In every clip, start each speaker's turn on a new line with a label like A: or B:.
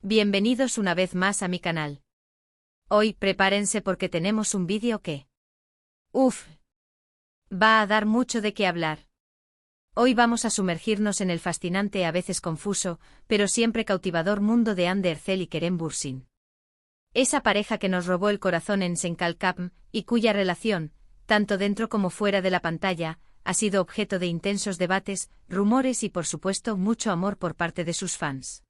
A: Bienvenidos una vez más a mi canal. Hoy prepárense porque tenemos un vídeo que... va a dar mucho de qué hablar. Hoy vamos a sumergirnos en el fascinante, a veces confuso, pero siempre cautivador mundo de Hande Erçel y Kerem Bürsin. Esa pareja que nos robó el corazón en Senkalkapm y cuya relación, tanto dentro como fuera de la pantalla, ha sido objeto de intensos debates, rumores y por supuesto mucho amor por parte de sus fans.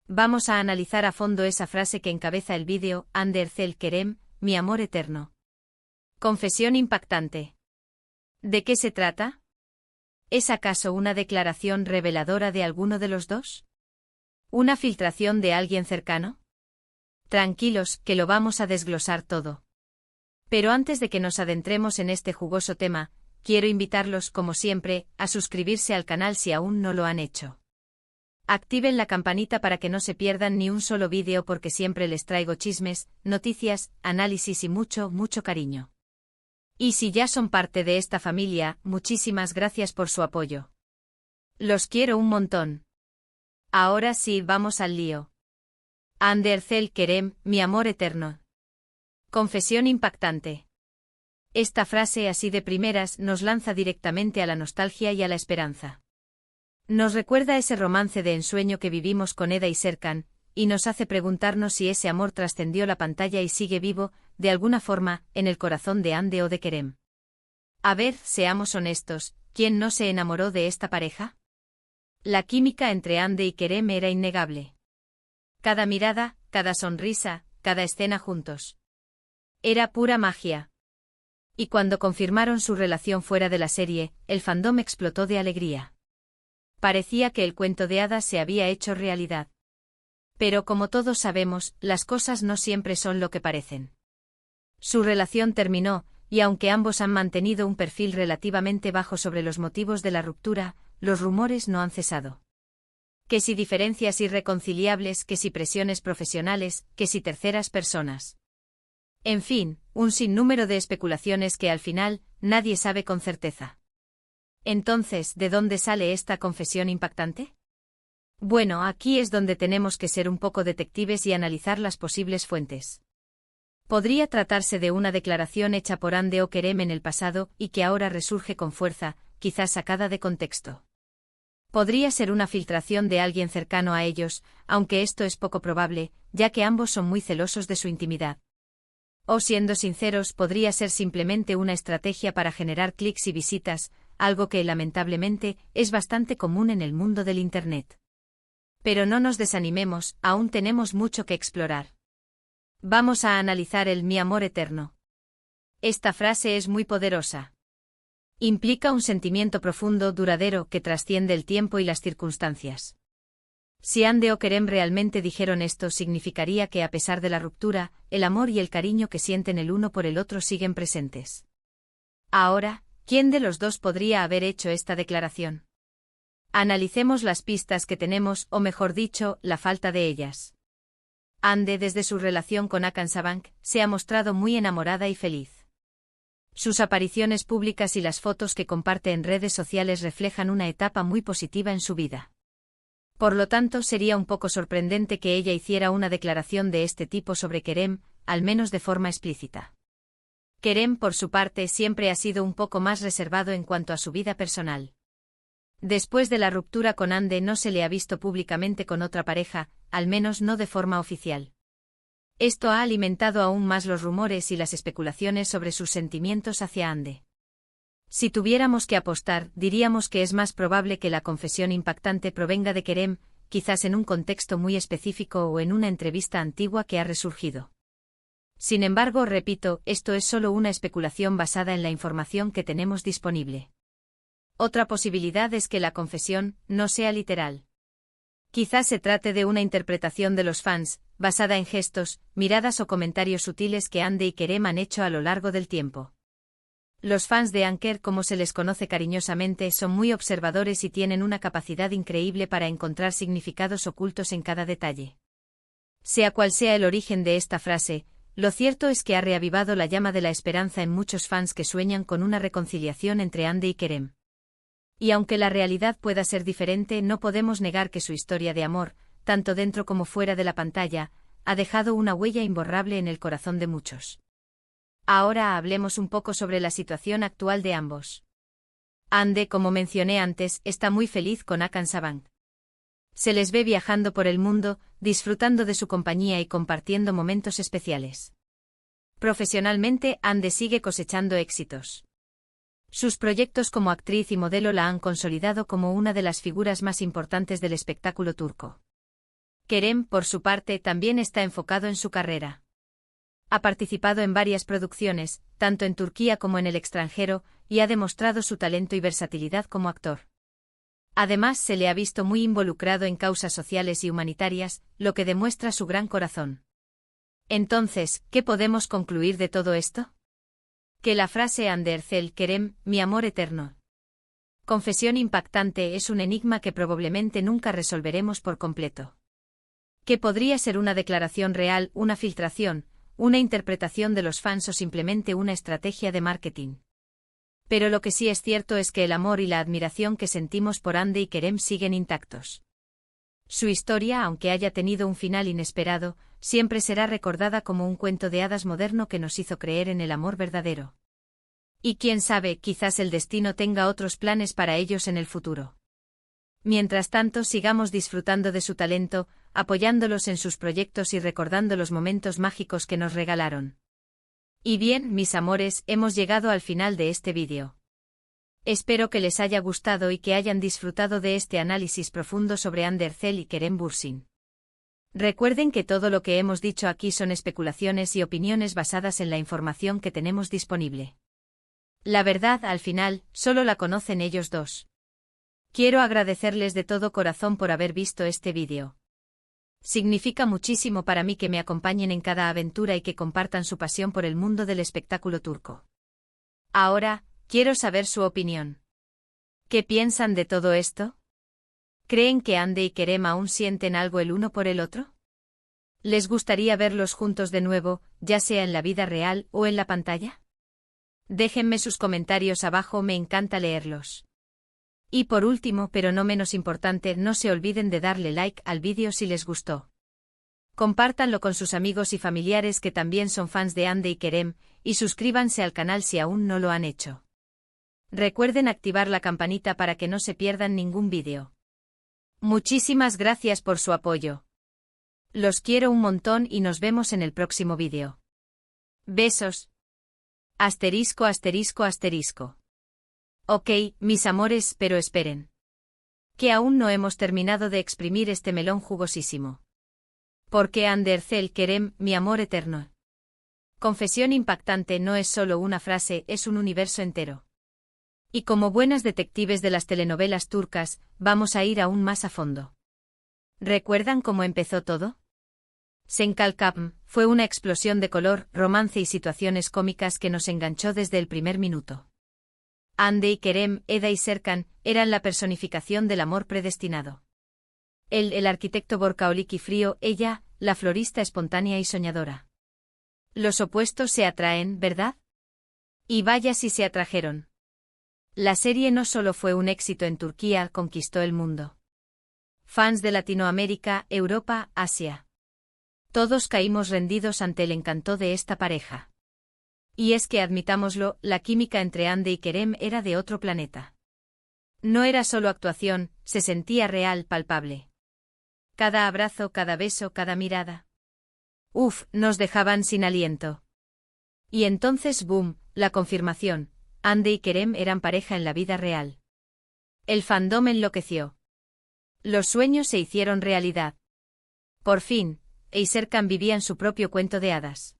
A: Vamos a analizar a fondo esa frase que encabeza el vídeo, Hande Erçel Kerem, mi amor eterno. Confesión impactante. ¿De qué se trata? ¿Es acaso una declaración reveladora de alguno de los dos? ¿Una filtración de alguien cercano? Tranquilos, que lo vamos a desglosar todo. Pero antes de que nos adentremos en este jugoso tema, quiero invitarlos, como siempre, a suscribirse al canal si aún no lo han hecho. Activen la campanita para que no se pierdan ni un solo vídeo porque siempre les traigo chismes, noticias, análisis y mucho, mucho cariño. Y si ya son parte de esta familia, muchísimas gracias por su apoyo. Los quiero un montón. Ahora sí, vamos al lío. Hande Erçel Kerem, mi amor eterno. Confesión impactante. Esta frase así de primeras nos lanza directamente a la nostalgia y a la esperanza. Nos recuerda ese romance de ensueño que vivimos con Eda y Serkan, y nos hace preguntarnos si ese amor trascendió la pantalla y sigue vivo, de alguna forma, en el corazón de Hande o de Kerem. A ver, seamos honestos, ¿quién no se enamoró de esta pareja? La química entre Hande y Kerem era innegable. Cada mirada, cada sonrisa, cada escena juntos. Era pura magia. Y cuando confirmaron su relación fuera de la serie, el fandom explotó de alegría. Parecía que el cuento de hadas se había hecho realidad. Pero como todos sabemos, las cosas no siempre son lo que parecen. Su relación terminó, y aunque ambos han mantenido un perfil relativamente bajo sobre los motivos de la ruptura, los rumores no han cesado. Que si diferencias irreconciliables, que si presiones profesionales, que si terceras personas. En fin, un sinnúmero de especulaciones que al final, nadie sabe con certeza. Entonces, ¿de dónde sale esta confesión impactante? Bueno, aquí es donde tenemos que ser un poco detectives y analizar las posibles fuentes. Podría tratarse de una declaración hecha por Hande o Kerem en el pasado y que ahora resurge con fuerza, quizás sacada de contexto. Podría ser una filtración de alguien cercano a ellos, aunque esto es poco probable, ya que ambos son muy celosos de su intimidad. O siendo sinceros, podría ser simplemente una estrategia para generar clics y visitas, algo que, lamentablemente, es bastante común en el mundo del Internet. Pero no nos desanimemos, aún tenemos mucho que explorar. Vamos a analizar el mi amor eterno. Esta frase es muy poderosa. Implica un sentimiento profundo, duradero, que trasciende el tiempo y las circunstancias. Si Hande o Kerem realmente dijeron esto, significaría que a pesar de la ruptura, el amor y el cariño que sienten el uno por el otro siguen presentes. Ahora, ¿quién de los dos podría haber hecho esta declaración? Analicemos las pistas que tenemos, o mejor dicho, la falta de ellas. Hande, desde su relación con Hakan Sabank, se ha mostrado muy enamorada y feliz. Sus apariciones públicas y las fotos que comparte en redes sociales reflejan una etapa muy positiva en su vida. Por lo tanto, sería un poco sorprendente que ella hiciera una declaración de este tipo sobre Kerem, al menos de forma explícita. Kerem, por su parte, siempre ha sido un poco más reservado en cuanto a su vida personal. Después de la ruptura con Hande no se le ha visto públicamente con otra pareja, al menos no de forma oficial. Esto ha alimentado aún más los rumores y las especulaciones sobre sus sentimientos hacia Hande. Si tuviéramos que apostar, diríamos que es más probable que la confesión impactante provenga de Kerem, quizás en un contexto muy específico o en una entrevista antigua que ha resurgido. Sin embargo, repito, esto es solo una especulación basada en la información que tenemos disponible. Otra posibilidad es que la confesión no sea literal. Quizás se trate de una interpretación de los fans, basada en gestos, miradas o comentarios sutiles que Hande y Kerem han hecho a lo largo del tiempo. Los fans de Anker, como se les conoce cariñosamente, son muy observadores y tienen una capacidad increíble para encontrar significados ocultos en cada detalle. Sea cual sea el origen de esta frase, lo cierto es que ha reavivado la llama de la esperanza en muchos fans que sueñan con una reconciliación entre Hande y Kerem. Y aunque la realidad pueda ser diferente, no podemos negar que su historia de amor, tanto dentro como fuera de la pantalla, ha dejado una huella imborrable en el corazón de muchos. Ahora hablemos un poco sobre la situación actual de ambos. Ande, como mencioné antes, está muy feliz con Akhan Sabang. Se les ve viajando por el mundo, disfrutando de su compañía y compartiendo momentos especiales. Profesionalmente, Ande sigue cosechando éxitos. Sus proyectos como actriz y modelo la han consolidado como una de las figuras más importantes del espectáculo turco. Kerem, por su parte, también está enfocado en su carrera. Ha participado en varias producciones, tanto en Turquía como en el extranjero, y ha demostrado su talento y versatilidad como actor. Además, se le ha visto muy involucrado en causas sociales y humanitarias, lo que demuestra su gran corazón. Entonces, ¿qué podemos concluir de todo esto? Que la frase Hande Erçel Kerem, mi amor eterno. Confesión impactante es un enigma que probablemente nunca resolveremos por completo. Que podría ser una declaración real, una filtración, una interpretación de los fans o simplemente una estrategia de marketing. Pero lo que sí es cierto es que el amor y la admiración que sentimos por Hande y Kerem siguen intactos. Su historia, aunque haya tenido un final inesperado, siempre será recordada como un cuento de hadas moderno que nos hizo creer en el amor verdadero. Y quién sabe, quizás el destino tenga otros planes para ellos en el futuro. Mientras tanto, sigamos disfrutando de su talento, apoyándolos en sus proyectos y recordando los momentos mágicos que nos regalaron. Y bien, mis amores, hemos llegado al final de este vídeo. Espero que les haya gustado y que hayan disfrutado de este análisis profundo sobre Hande Erçel y Kerem Bürsin. Recuerden que todo lo que hemos dicho aquí son especulaciones y opiniones basadas en la información que tenemos disponible. La verdad, al final, solo la conocen ellos dos. Quiero agradecerles de todo corazón por haber visto este vídeo. Significa muchísimo para mí que me acompañen en cada aventura y que compartan su pasión por el mundo del espectáculo turco. Ahora, quiero saber su opinión. ¿Qué piensan de todo esto? ¿Creen que Hande y Kerem aún sienten algo el uno por el otro? ¿Les gustaría verlos juntos de nuevo, ya sea en la vida real o en la pantalla? Déjenme sus comentarios abajo, me encanta leerlos. Y por último, pero no menos importante, no se olviden de darle like al vídeo si les gustó. Compártanlo con sus amigos y familiares que también son fans de Hande y Kerem, y suscríbanse al canal si aún no lo han hecho. Recuerden activar la campanita para que no se pierdan ningún vídeo. Muchísimas gracias por su apoyo. Los quiero un montón y nos vemos en el próximo vídeo. Besos. Asterisco, asterisco, asterisco. Ok, mis amores, pero esperen. Que aún no hemos terminado de exprimir este melón jugosísimo. Porque Hande Erçel Kerem, mi amor eterno. Confesión impactante no es solo una frase, es un universo entero. Y como buenas detectives de las telenovelas turcas, vamos a ir aún más a fondo. ¿Recuerdan cómo empezó todo? Senkalkapm fue una explosión de color, romance y situaciones cómicas que nos enganchó desde el primer minuto. Hande y Kerem, Eda y Serkan, eran la personificación del amor predestinado. Él, el arquitecto borcaólico y frío, ella, la florista espontánea y soñadora. Los opuestos se atraen, ¿verdad? Y vaya si se atrajeron. La serie no solo fue un éxito en Turquía, conquistó el mundo. Fans de Latinoamérica, Europa, Asia. Todos caímos rendidos ante el encanto de esta pareja. Y es que admitámoslo, la química entre Hande y Kerem era de otro planeta. No era solo actuación, se sentía real, palpable. Cada abrazo, cada beso, cada mirada. Uf, nos dejaban sin aliento. Y entonces, boom, la confirmación, Hande y Kerem eran pareja en la vida real. El fandom enloqueció. Los sueños se hicieron realidad. Por fin, Serkan vivían su propio cuento de hadas.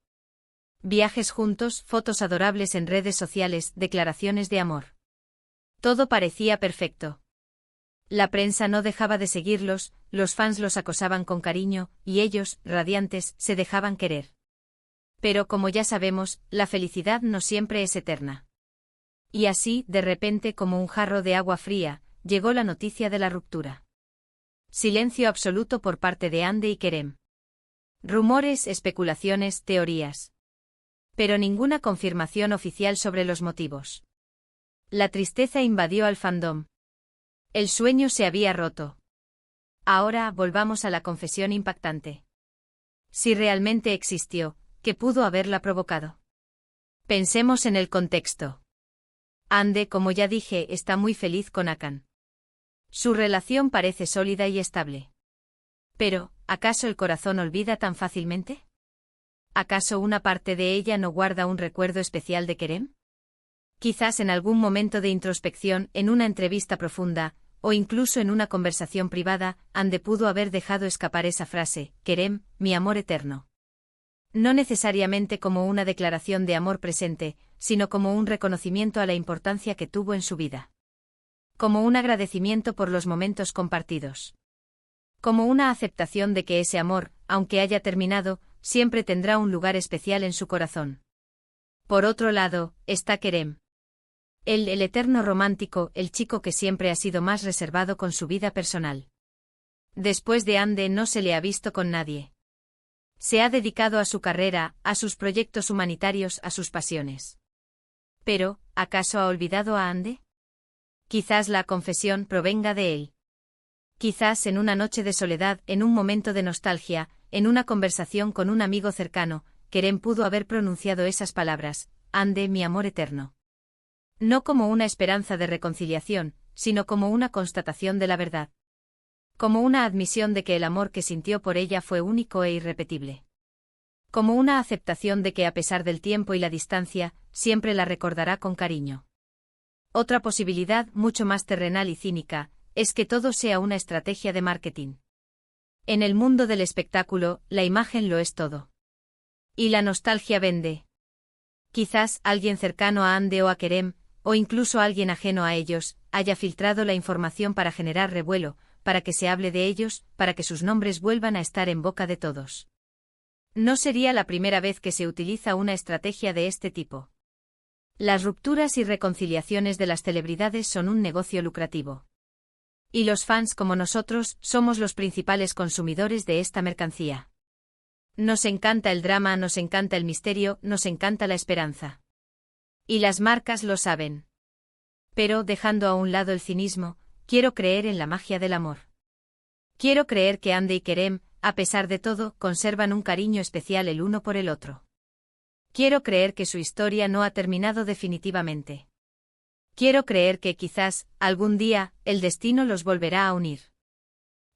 A: Viajes juntos, fotos adorables en redes sociales, declaraciones de amor. Todo parecía perfecto. La prensa no dejaba de seguirlos, los fans los acosaban con cariño, y ellos, radiantes, se dejaban querer. Pero como ya sabemos, la felicidad no siempre es eterna. Y así, de repente, como un jarro de agua fría, llegó la noticia de la ruptura. Silencio absoluto por parte de Hande y Kerem. Rumores, especulaciones, teorías. Pero ninguna confirmación oficial sobre los motivos. La tristeza invadió al fandom. El sueño se había roto. Ahora volvamos a la confesión impactante. Si realmente existió, ¿qué pudo haberla provocado? Pensemos en el contexto. Ande, como ya dije, está muy feliz con Akan. Su relación parece sólida y estable. Pero, ¿acaso el corazón olvida tan fácilmente? ¿Acaso una parte de ella no guarda un recuerdo especial de Kerem? Quizás en algún momento de introspección, en una entrevista profunda, o incluso en una conversación privada, Ande pudo haber dejado escapar esa frase, Kerem, mi amor eterno. No necesariamente como una declaración de amor presente, sino como un reconocimiento a la importancia que tuvo en su vida. Como un agradecimiento por los momentos compartidos. Como una aceptación de que ese amor, aunque haya terminado, siempre tendrá un lugar especial en su corazón. Por otro lado, está Kerem. El eterno romántico, el chico que siempre ha sido más reservado con su vida personal. Después de Ande no se le ha visto con nadie. Se ha dedicado a su carrera, a sus proyectos humanitarios, a sus pasiones. Pero, ¿acaso ha olvidado a Ande? Quizás la confesión provenga de él. Quizás en una noche de soledad, en un momento de nostalgia, en una conversación con un amigo cercano, Kerem pudo haber pronunciado esas palabras, Ande, mi amor eterno. No como una esperanza de reconciliación, sino como una constatación de la verdad. Como una admisión de que el amor que sintió por ella fue único e irrepetible. Como una aceptación de que a pesar del tiempo y la distancia, siempre la recordará con cariño. Otra posibilidad, mucho más terrenal y cínica, es que todo sea una estrategia de marketing. En el mundo del espectáculo, la imagen lo es todo. Y la nostalgia vende. Quizás alguien cercano a Ande o a Kerem, o incluso alguien ajeno a ellos, haya filtrado la información para generar revuelo, para que se hable de ellos, para que sus nombres vuelvan a estar en boca de todos. No sería la primera vez que se utiliza una estrategia de este tipo. Las rupturas y reconciliaciones de las celebridades son un negocio lucrativo. Y los fans como nosotros somos los principales consumidores de esta mercancía. Nos encanta el drama, nos encanta el misterio, nos encanta la esperanza. Y las marcas lo saben. Pero, dejando a un lado el cinismo, quiero creer en la magia del amor. Quiero creer que Ande y Kerem, a pesar de todo, conservan un cariño especial el uno por el otro. Quiero creer que su historia no ha terminado definitivamente. Quiero creer que quizás, algún día, el destino los volverá a unir.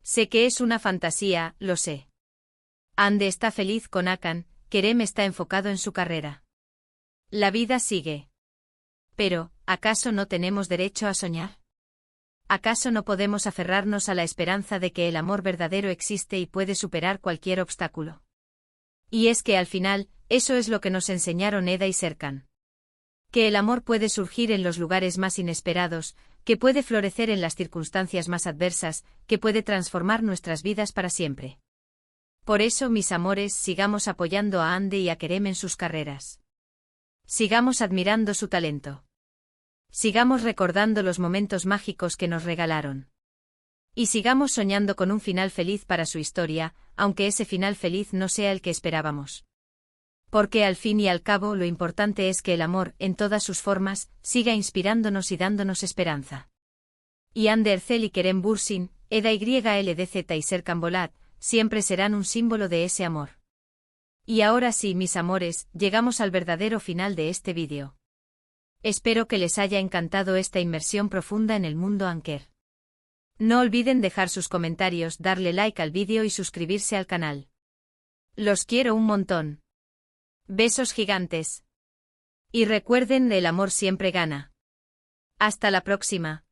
A: Sé que es una fantasía, lo sé. Ande está feliz con Akan, Kerem está enfocado en su carrera. La vida sigue. Pero, ¿acaso no tenemos derecho a soñar? ¿Acaso no podemos aferrarnos a la esperanza de que el amor verdadero existe y puede superar cualquier obstáculo? Y es que al final, eso es lo que nos enseñaron Eda y Serkan. Que el amor puede surgir en los lugares más inesperados, que puede florecer en las circunstancias más adversas, que puede transformar nuestras vidas para siempre. Por eso, mis amores, sigamos apoyando a Ande y a Kerem en sus carreras. Sigamos admirando su talento. Sigamos recordando los momentos mágicos que nos regalaron. Y sigamos soñando con un final feliz para su historia, aunque ese final feliz no sea el que esperábamos. Porque al fin y al cabo lo importante es que el amor, en todas sus formas, siga inspirándonos y dándonos esperanza. Y Hande Erçel y Kerem Bürsin, Eda YLDZ y Serkan Bolat, siempre serán un símbolo de ese amor. Y ahora sí, mis amores, llegamos al verdadero final de este vídeo. Espero que les haya encantado esta inmersión profunda en el mundo Anker. No olviden dejar sus comentarios, darle like al vídeo y suscribirse al canal. Los quiero un montón. Besos gigantes. Y recuerden, el amor siempre gana. Hasta la próxima.